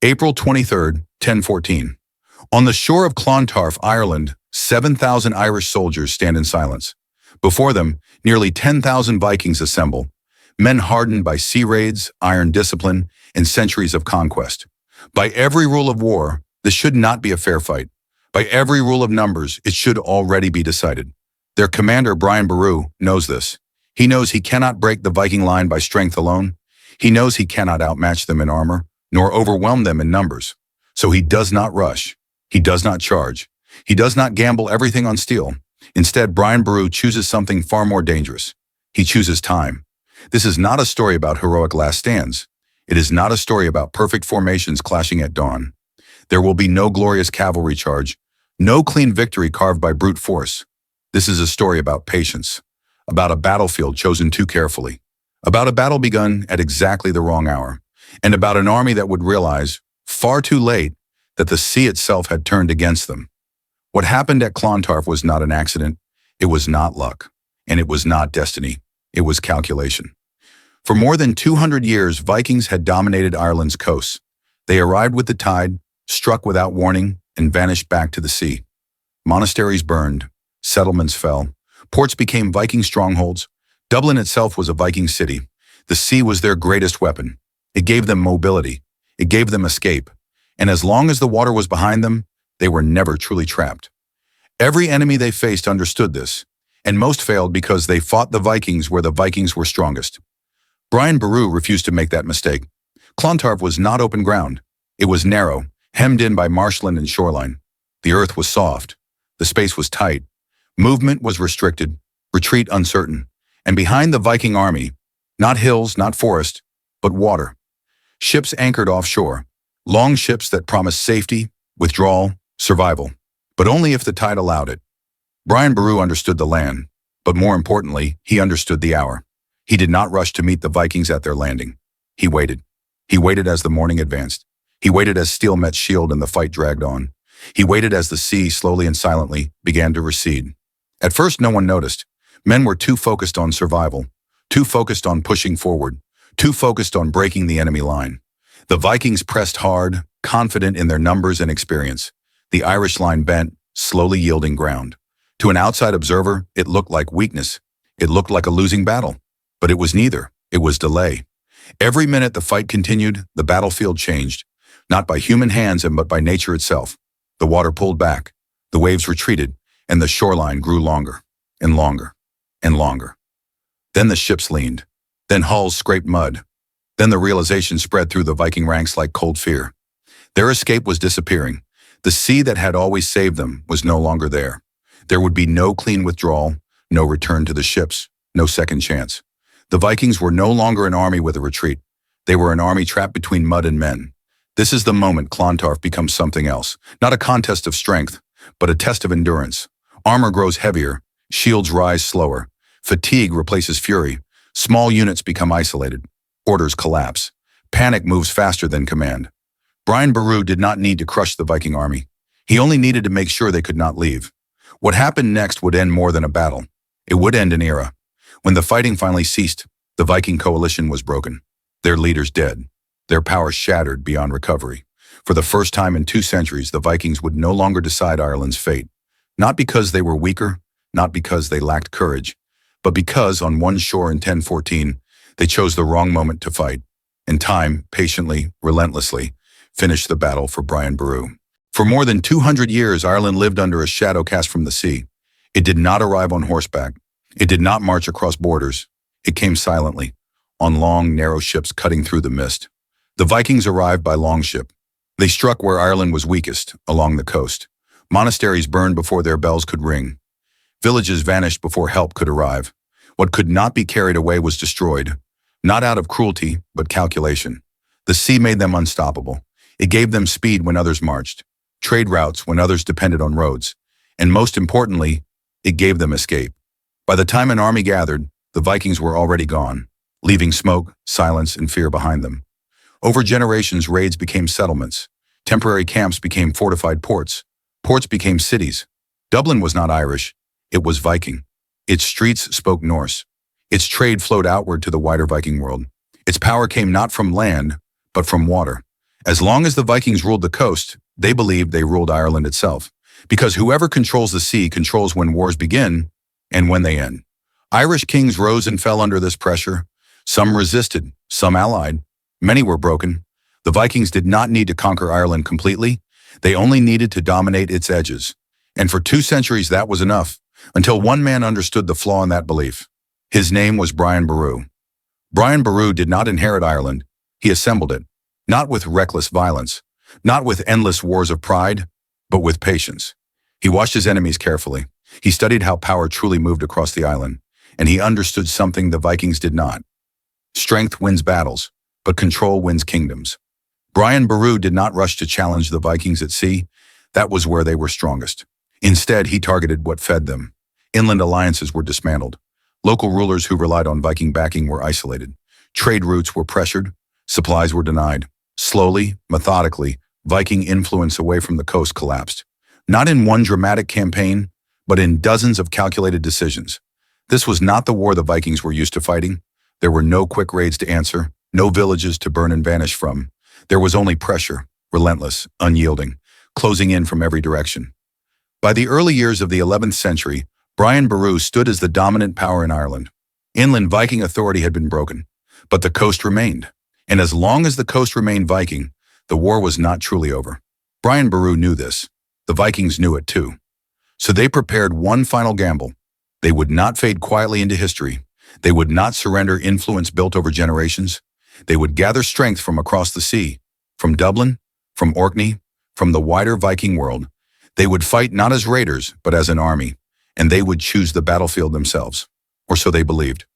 April 23rd, 1014. On the shore of Clontarf, Ireland, 7,000 Irish soldiers stand in silence. Before them, nearly 10,000 Vikings assemble, men hardened by sea raids, iron discipline, and centuries of conquest. By every rule of war, this should not be a fair fight. By every rule of numbers, it should already be decided. Their commander, Brian Boru, knows this. He knows he cannot break the Viking line by strength alone. He knows he cannot outmatch them in armor, nor overwhelm them in numbers. So he does not rush. He does not charge. He does not gamble everything on steel. Instead, Brian Boru chooses something far more dangerous. He chooses time. This is not a story about heroic last stands. It is not a story about perfect formations clashing at dawn. There will be no glorious cavalry charge, no clean victory carved by brute force. This is a story about patience, about a battlefield chosen too carefully, about a battle begun at exactly the wrong hour, and about an army that would realize, far too late, that the sea itself had turned against them. What happened at Clontarf was not an accident, it was not luck, and it was not destiny, it was calculation. For more than 200 years, Vikings had dominated Ireland's coasts. They arrived with the tide, struck without warning, and vanished back to the sea. Monasteries burned, settlements fell, ports became Viking strongholds. Dublin itself was a Viking city. The sea was their greatest weapon. It gave them mobility. It gave them escape. And as long as the water was behind them, they were never truly trapped. Every enemy they faced understood this, and most failed because they fought the Vikings where the Vikings were strongest. Brian Boru refused to make that mistake. Clontarf was not open ground. It was narrow, hemmed in by marshland and shoreline. The earth was soft. The space was tight. Movement was restricted, retreat uncertain. And behind the Viking army, not hills, not forest, but water. Ships anchored offshore, long ships that promised safety, withdrawal, survival, but only if the tide allowed it. Brian Boru understood the land, but more importantly, he understood the hour. He did not rush to meet the Vikings at their landing. He waited. He waited as the morning advanced. He waited as steel met shield and the fight dragged on. He waited as the sea, slowly and silently, began to recede. At first, no one noticed. Men were too focused on survival, too focused on pushing forward, too focused on breaking the enemy line. The Vikings pressed hard, confident in their numbers and experience. The Irish line bent, slowly yielding ground. To an outside observer, it looked like weakness. It looked like a losing battle. But it was neither. It was delay. Every minute the fight continued, the battlefield changed, not by human hands but by nature itself. The water pulled back, the waves retreated, and the shoreline grew longer and longer and longer. Then the ships leaned. Then hulls scraped mud. Then the realization spread through the Viking ranks like cold fear. Their escape was disappearing. The sea that had always saved them was no longer there. There would be no clean withdrawal, no return to the ships, no second chance. The Vikings were no longer an army with a retreat. They were an army trapped between mud and men. This is the moment Clontarf becomes something else, not a contest of strength, but a test of endurance. Armor grows heavier, shields rise slower, fatigue replaces fury, small units become isolated, orders collapse, panic moves faster than command. Brian Boru did not need to crush the Viking army. He only needed to make sure they could not leave. What happened next would end more than a battle. It would end an era. When the fighting finally ceased, the Viking coalition was broken, their leaders dead, their power shattered beyond recovery. For the first time in 2 centuries, the Vikings would no longer decide Ireland's fate, not because they were weaker, not because they lacked courage, but because on one shore in 1014, they chose the wrong moment to fight, and time, patiently, relentlessly, finished the battle for Brian Boru. For more than 200 years, Ireland lived under a shadow cast from the sea. It did not arrive on horseback. It did not march across borders. It came silently, on long, narrow ships cutting through the mist. The Vikings arrived by longship. They struck where Ireland was weakest, along the coast. Monasteries burned before their bells could ring. Villages vanished before help could arrive. What could not be carried away was destroyed, not out of cruelty, but calculation. The sea made them unstoppable. It gave them speed when others marched, trade routes when others depended on roads, and most importantly, it gave them escape. By the time an army gathered, the Vikings were already gone, leaving smoke, silence, and fear behind them. Over generations, raids became settlements. Temporary camps became fortified ports. Ports became cities. Dublin was not Irish. It was Viking. Its streets spoke Norse. Its trade flowed outward to the wider Viking world. Its power came not from land, but from water. As long as the Vikings ruled the coast, they believed they ruled Ireland itself, because whoever controls the sea controls when wars begin and when they end. Irish kings rose and fell under this pressure. Some resisted, some allied. Many were broken. The Vikings did not need to conquer Ireland completely. They only needed to dominate its edges. And for 2 centuries that was enough, until one man understood the flaw in that belief. His name was Brian Boru. Brian Boru did not inherit Ireland. He assembled it, not with reckless violence, not with endless wars of pride, but with patience. He watched his enemies carefully. He studied how power truly moved across the island, and he understood something the Vikings did not. Strength wins battles, but control wins kingdoms. Brian Boru did not rush to challenge the Vikings at sea. That was where they were strongest. Instead, he targeted what fed them. Inland alliances were dismantled. Local rulers who relied on Viking backing were isolated. Trade routes were pressured. Supplies were denied. Slowly, methodically, Viking influence away from the coast collapsed. Not in one dramatic campaign, but in dozens of calculated decisions. This was not the war the Vikings were used to fighting. There were no quick raids to answer, no villages to burn and vanish from. There was only pressure, relentless, unyielding, closing in from every direction. By the early years of the 11th century, Brian Boru stood as the dominant power in Ireland. Inland Viking authority had been broken, but the coast remained. And as long as the coast remained Viking, the war was not truly over. Brian Boru knew this. The Vikings knew it too. So they prepared one final gamble. They would not fade quietly into history. They would not surrender influence built over generations. They would gather strength from across the sea, from Dublin, from Orkney, from the wider Viking world. They would fight not as raiders, but as an army, and they would choose the battlefield themselves, or so they believed.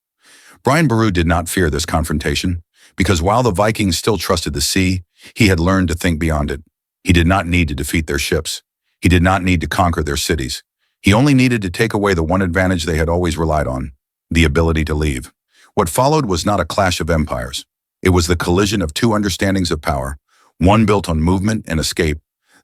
Brian Boru did not fear this confrontation, because while the Vikings still trusted the sea, he had learned to think beyond it. He did not need to defeat their ships. He did not need to conquer their cities. He only needed to take away the one advantage they had always relied on, the ability to leave. What followed was not a clash of empires. It was the collision of 2 understandings of power, one built on movement and escape,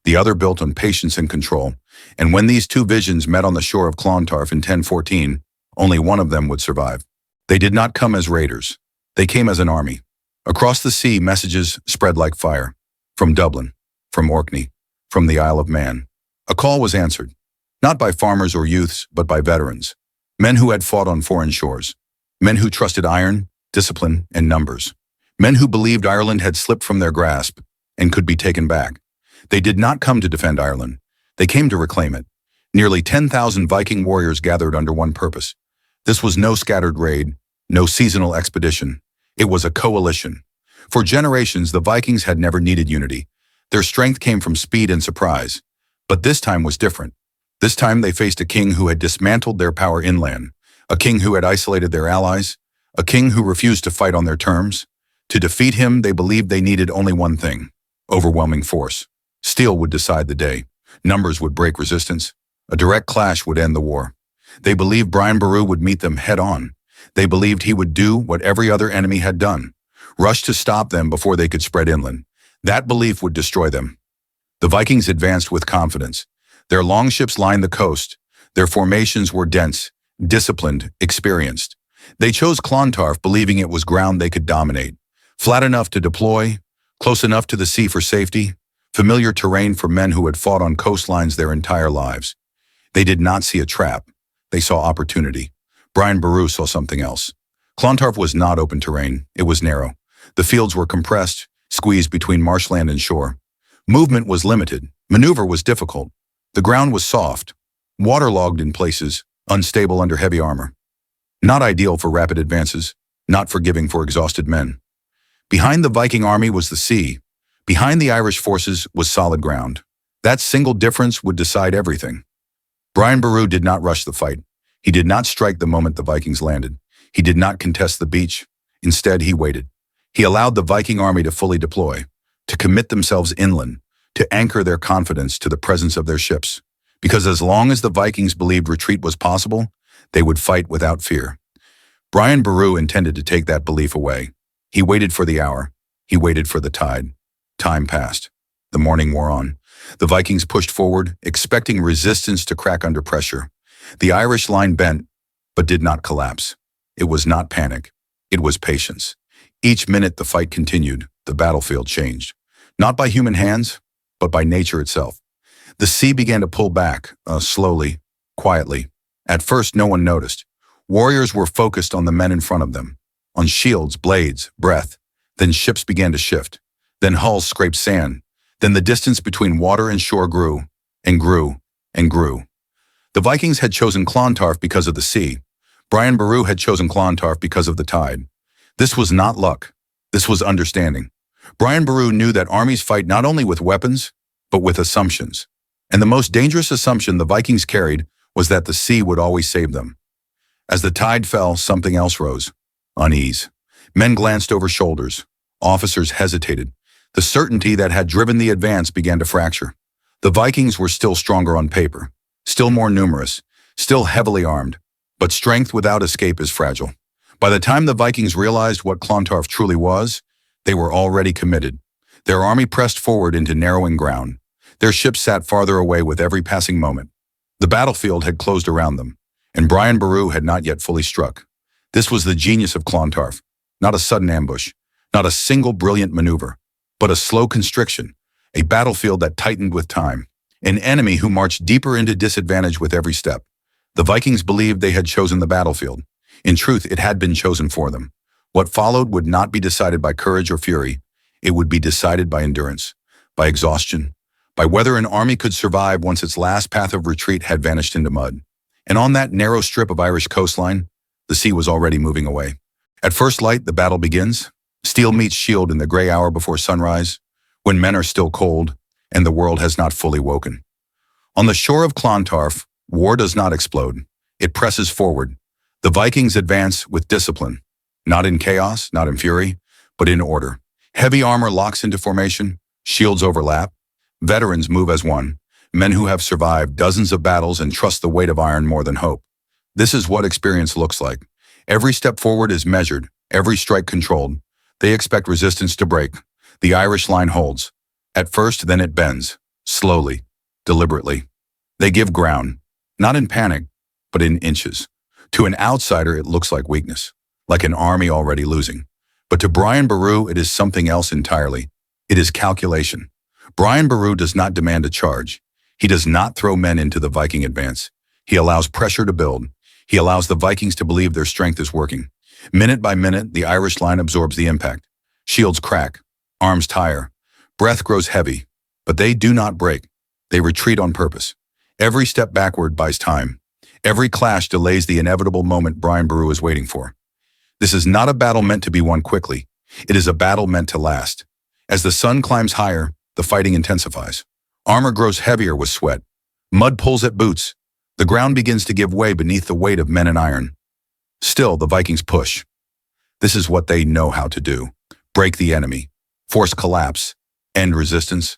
the other built on patience and control. And when these 2 visions met on the shore of Clontarf in 1014, only one of them would survive. They did not come as raiders. They came as an army. Across the sea, messages spread like fire. From Dublin, from Orkney, from the Isle of Man. A call was answered, not by farmers or youths, but by veterans. Men who had fought on foreign shores. Men who trusted iron, discipline, and numbers. Men who believed Ireland had slipped from their grasp and could be taken back. They did not come to defend Ireland. They came to reclaim it. Nearly 10,000 Viking warriors gathered under one purpose. This was no scattered raid, no seasonal expedition. It was a coalition. For generations, the Vikings had never needed unity. Their strength came from speed and surprise. But this time was different. This time they faced a king who had dismantled their power inland, a king who had isolated their allies, a king who refused to fight on their terms. To defeat him, they believed they needed only one thing: overwhelming force. Steel would decide the day. Numbers would break resistance. A direct clash would end the war. They believed Brian Boru would meet them head-on. They believed he would do what every other enemy had done, rush to stop them before they could spread inland. That belief would destroy them. The Vikings advanced with confidence. Their longships lined the coast. Their formations were dense, disciplined, experienced. They chose Clontarf believing it was ground they could dominate. Flat enough to deploy, close enough to the sea for safety, familiar terrain for men who had fought on coastlines their entire lives. They did not see a trap. They saw opportunity. Brian Boru saw something else. Clontarf was not open terrain. It was narrow. The fields were compressed, squeezed between marshland and shore. Movement was limited. Maneuver was difficult. The ground was soft, waterlogged in places, unstable under heavy armor. Not ideal for rapid advances, not forgiving for exhausted men. Behind the Viking army was the sea. Behind the Irish forces was solid ground. That single difference would decide everything. Brian Boru did not rush the fight. He did not strike the moment the Vikings landed. He did not contest the beach. Instead, he waited. He allowed the Viking army to fully deploy, to commit themselves inland, to anchor their confidence to the presence of their ships. Because as long as the Vikings believed retreat was possible, they would fight without fear. Brian Boru intended to take that belief away. He waited for the hour. He waited for the tide. Time passed. The morning wore on. The Vikings pushed forward, expecting resistance to crack under pressure. The Irish line bent, but did not collapse. It was not panic. It was patience. Each minute the fight continued, the battlefield changed. Not by human hands, but by nature itself. The sea began to pull back, slowly, quietly. At first, no one noticed. Warriors were focused on the men in front of them, on shields, blades, breath. Then ships began to shift. Then hulls scraped sand. Then the distance between water and shore grew, and grew, and grew. The Vikings had chosen Clontarf because of the sea. Brian Boru had chosen Clontarf because of the tide. This was not luck. This was understanding. Brian Boru knew that armies fight not only with weapons, but with assumptions. And the most dangerous assumption the Vikings carried was that the sea would always save them. As the tide fell, something else rose. Unease. Men glanced over shoulders. Officers hesitated. The certainty that had driven the advance began to fracture. The Vikings were still stronger on paper, still more numerous, still heavily armed. But strength without escape is fragile. By the time the Vikings realized what Clontarf truly was, they were already committed. Their army pressed forward into narrowing ground. Their ships sat farther away with every passing moment. The battlefield had closed around them, and Brian Boru had not yet fully struck. This was the genius of Clontarf. Not a sudden ambush, not a single brilliant maneuver, but a slow constriction, a battlefield that tightened with time, an enemy who marched deeper into disadvantage with every step. The Vikings believed they had chosen the battlefield. In truth, it had been chosen for them. What followed would not be decided by courage or fury. It would be decided by endurance, by exhaustion, by whether an army could survive once its last path of retreat had vanished into mud. And on that narrow strip of Irish coastline, the sea was already moving away. At first light, the battle begins. Steel meets shield in the gray hour before sunrise, when men are still cold and the world has not fully woken. On the shore of Clontarf, war does not explode. It presses forward. The Vikings advance with discipline, not in chaos, not in fury, but in order. Heavy armor locks into formation, shields overlap. Veterans move as one, men who have survived dozens of battles and trust the weight of iron more than hope. This is what experience looks like. Every step forward is measured, every strike controlled. They expect resistance to break. The Irish line holds. At first, then it bends, slowly, deliberately. They give ground, not in panic, but in inches. To an outsider, it looks like weakness, like an army already losing. But to Brian Boru, it is something else entirely. It is calculation. Brian Boru does not demand a charge. He does not throw men into the Viking advance. He allows pressure to build. He allows the Vikings to believe their strength is working. Minute by minute, the Irish line absorbs the impact. Shields crack, arms tire, breath grows heavy, but they do not break. They retreat on purpose. Every step backward buys time. Every clash delays the inevitable moment Brian Boru is waiting for. This is not a battle meant to be won quickly. It is a battle meant to last. As the sun climbs higher, the fighting intensifies. Armor grows heavier with sweat. Mud pulls at boots. The ground begins to give way beneath the weight of men and iron. Still, the Vikings push. This is what they know how to do. Break the enemy, force collapse, end resistance.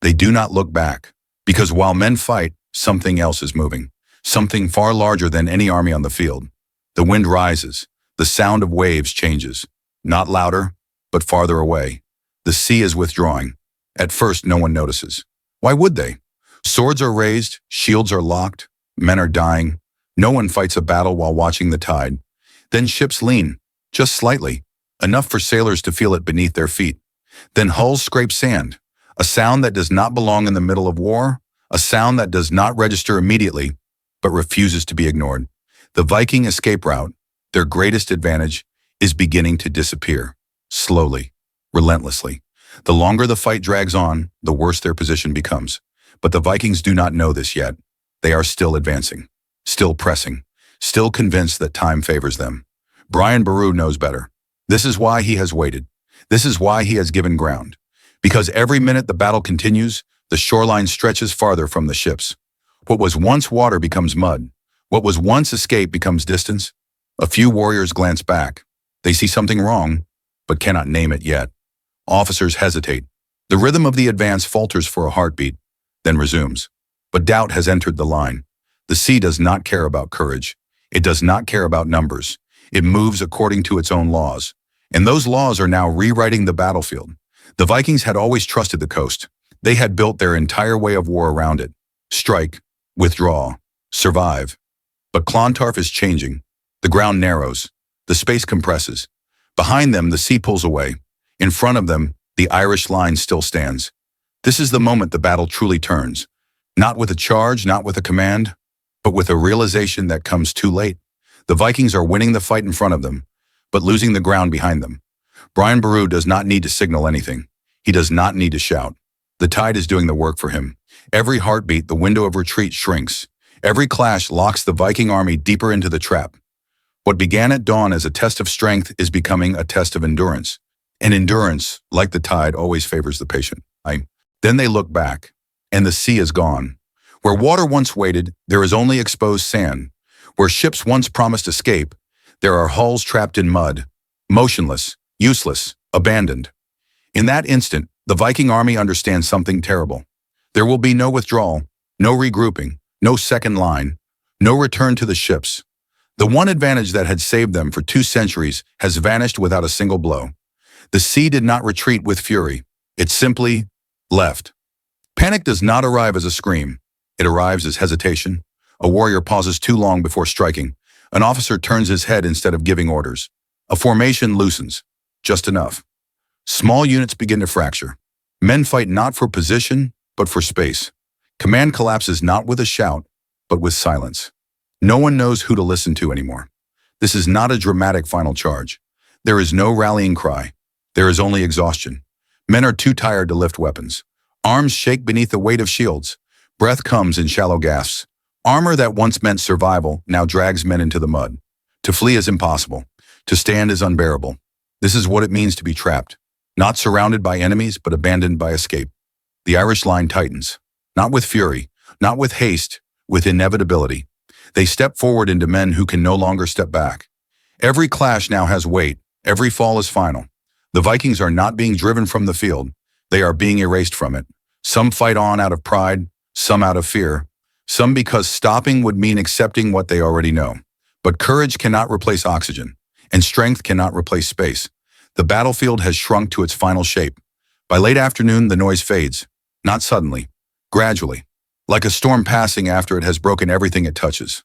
They do not look back, because while men fight, something else is moving. Something far larger than any army on the field. The wind rises. The sound of waves changes. Not louder, but farther away. The sea is withdrawing. At first, no one notices. Why would they? Swords are raised, shields are locked, men are dying. No one fights a battle while watching the tide. Then ships lean, just slightly, enough for sailors to feel it beneath their feet. Then hulls scrape sand, a sound that does not belong in the middle of war, a sound that does not register immediately, but refuses to be ignored. The Viking escape route, their greatest advantage, is beginning to disappear, slowly, relentlessly. The longer the fight drags on, the worse their position becomes. But the Vikings do not know this yet. They are still advancing, still pressing, still convinced that time favors them. Brian Boru knows better. This is why he has waited. This is why he has given ground. Because every minute the battle continues, the shoreline stretches farther from the ships. What was once water becomes mud. What was once escape becomes distance. A few warriors glance back. They see something wrong, but cannot name it yet. Officers hesitate. The rhythm of the advance falters for a heartbeat, then resumes. But doubt has entered the line. The sea does not care about courage. It does not care about numbers. It moves according to its own laws. And those laws are now rewriting the battlefield. The Vikings had always trusted the coast. They had built their entire way of war around it. Strike, withdraw, survive. But Clontarf is changing. The ground narrows. The space compresses. Behind them, the sea pulls away. In front of them, The Irish line still stands. This is the moment the battle truly turns. Not with a charge, not with a command, but with a realization that comes too late. The Vikings are winning the fight in front of them, but losing the ground behind them. Brian Boru does not need to signal anything. He does not need to shout. The tide is doing the work for him. Every heartbeat, the window of retreat shrinks. Every clash locks the Viking army deeper into the trap. What began at dawn as a test of strength is becoming a test of endurance. And endurance, like the tide, always favors the patient. Then they look back, and the sea is gone. Where water once waited, there is only exposed sand. Where ships once promised escape, there are hulls trapped in mud, motionless, useless, abandoned. In that instant, the Viking army understands something terrible. There will be no withdrawal, no regrouping, no second line, no return to the ships. The one advantage that had saved them for 2 centuries has vanished without a single blow. The sea did not retreat with fury. It simply left. Panic does not arrive as a scream. It arrives as hesitation. A warrior pauses too long before striking. An officer turns his head instead of giving orders. A formation loosens. Just enough. Small units begin to fracture. Men fight not for position, but for space. Command collapses not with a shout, but with silence. No one knows who to listen to anymore. This is not a dramatic final charge. There is no rallying cry. There is only exhaustion. Men are too tired to lift weapons. Arms shake beneath the weight of shields. Breath comes in shallow gasps. Armor that once meant survival now drags men into the mud. To flee is impossible. To stand is unbearable. This is what it means to be trapped. Not surrounded by enemies, but abandoned by escape. The Irish line tightens. Not with fury, not with haste, with inevitability. They step forward into men who can no longer step back. Every clash now has weight. Every fall is final. The Vikings are not being driven from the field. They are being erased from it. Some fight on out of pride, some out of fear, some because stopping would mean accepting what they already know. But courage cannot replace oxygen, and strength cannot replace space. The battlefield has shrunk to its final shape. By late afternoon, the noise fades. Not suddenly, gradually, like a storm passing after it has broken everything it touches.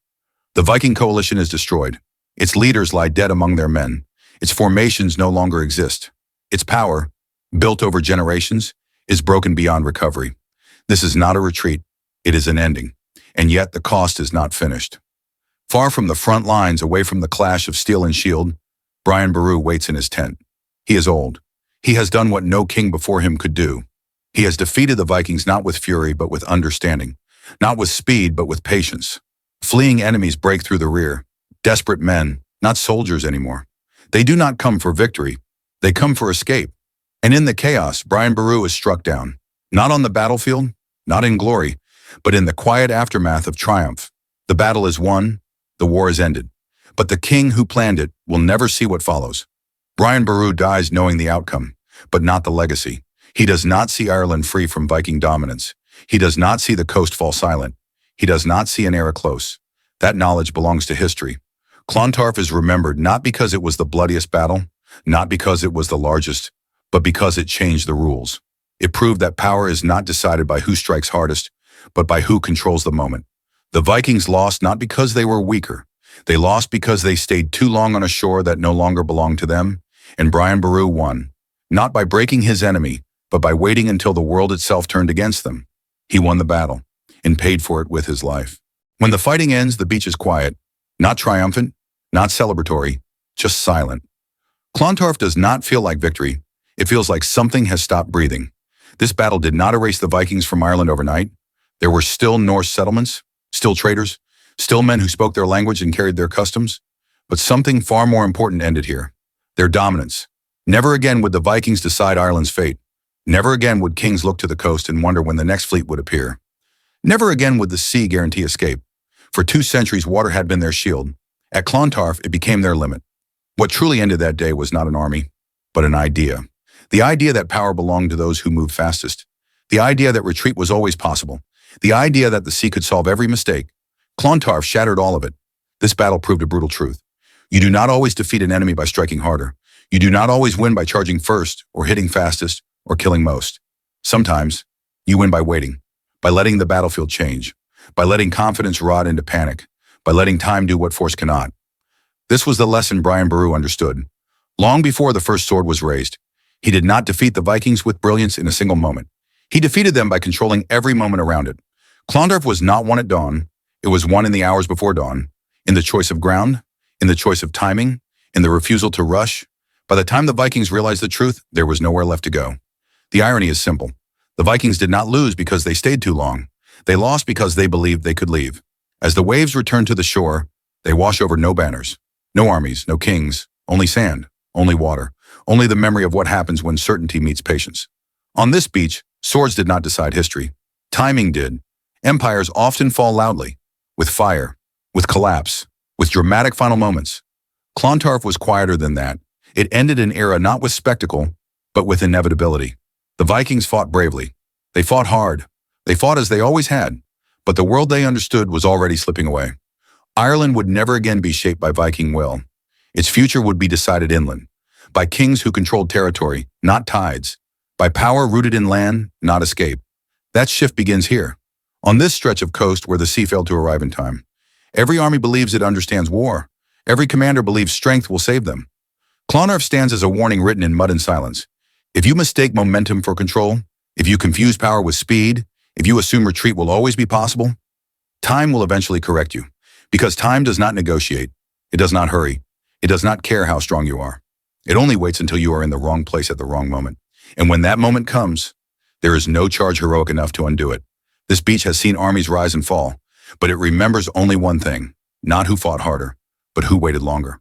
The Viking coalition is destroyed. Its leaders lie dead among their men. Its formations no longer exist. Its power, built over generations, is broken beyond recovery. This is not a retreat. It is an ending. And yet the cost is not finished. Far from the front lines, away from the clash of steel and shield, Brian Boru waits in his tent. He is old. He has done what no king before him could do. He has defeated the Vikings not with fury, but with understanding. Not with speed, but with patience. Fleeing enemies break through the rear. Desperate men, not soldiers anymore. They do not come for victory. They come for escape. And in the chaos, Brian Boru is struck down. Not on the battlefield, not in glory, but in the quiet aftermath of triumph. The battle is won, the war is ended. But the king who planned it will never see what follows. Brian Boru dies knowing the outcome, but not the legacy. He does not see Ireland free from Viking dominance. He does not see the coast fall silent. He does not see an era close. That knowledge belongs to history. Clontarf is remembered not because it was the bloodiest battle, not because it was the largest, but because it changed the rules. It proved that power is not decided by who strikes hardest, but by who controls the moment. The Vikings lost not because they were weaker. They lost because they stayed too long on a shore that no longer belonged to them, and Brian Boru won, not by breaking his enemy, but by waiting until the world itself turned against them. He won the battle, and paid for it with his life. When the fighting ends, the beach is quiet, not triumphant, not celebratory, just silent. Clontarf does not feel like victory. It feels like something has stopped breathing. This battle did not erase the Vikings from Ireland overnight. There were still Norse settlements, still traders, still men who spoke their language and carried their customs. But something far more important ended here. Their dominance. Never again would the Vikings decide Ireland's fate. Never again would kings look to the coast and wonder when the next fleet would appear. Never again would the sea guarantee escape. For 2 centuries, water had been their shield. At Clontarf, it became their limit. What truly ended that day was not an army, but an idea. The idea that power belonged to those who moved fastest. The idea that retreat was always possible. The idea that the sea could solve every mistake. Clontarf shattered all of it. This battle proved a brutal truth. You do not always defeat an enemy by striking harder. You do not always win by charging first, or hitting fastest, or killing most. Sometimes, you win by waiting, by letting the battlefield change, by letting confidence rot into panic, by letting time do what force cannot. This was the lesson Brian Boru understood. Long before the first sword was raised, He did not defeat the Vikings with brilliance in a single moment. He defeated them by controlling every moment around it. Clontarf was not won at dawn. It was won in the hours before dawn, in the choice of ground, in the choice of timing, in the refusal to rush. By the time the Vikings realized the truth, there was nowhere left to go. The irony is simple. The Vikings did not lose because they stayed too long. They lost because they believed they could leave. As the waves returned to the shore, they wash over no banners, no armies, no kings, only sand, only water, only the memory of what happens when certainty meets patience. On this beach, swords did not decide history. Timing did. Empires often fall loudly, with fire, with collapse, with dramatic final moments. Clontarf was quieter than that. It ended an era not with spectacle, but with inevitability. The Vikings fought bravely. They fought hard. They fought as they always had, but the world they understood was already slipping away. Ireland would never again be shaped by Viking will. Its future would be decided inland, by kings who controlled territory, not tides, by power rooted in land, not escape. That shift begins here, on this stretch of coast where the sea failed to arrive in time. Every army believes it understands war. Every commander believes strength will save them. Clontarf stands as a warning written in mud and silence. If you mistake momentum for control, if you confuse power with speed, if you assume retreat will always be possible, time will eventually correct you. Because time does not negotiate. It does not hurry. It does not care how strong you are. It only waits until you are in the wrong place at the wrong moment. And when that moment comes, there is no charge heroic enough to undo it. This beach has seen armies rise and fall, but it remembers only one thing, not who fought harder, but who waited longer.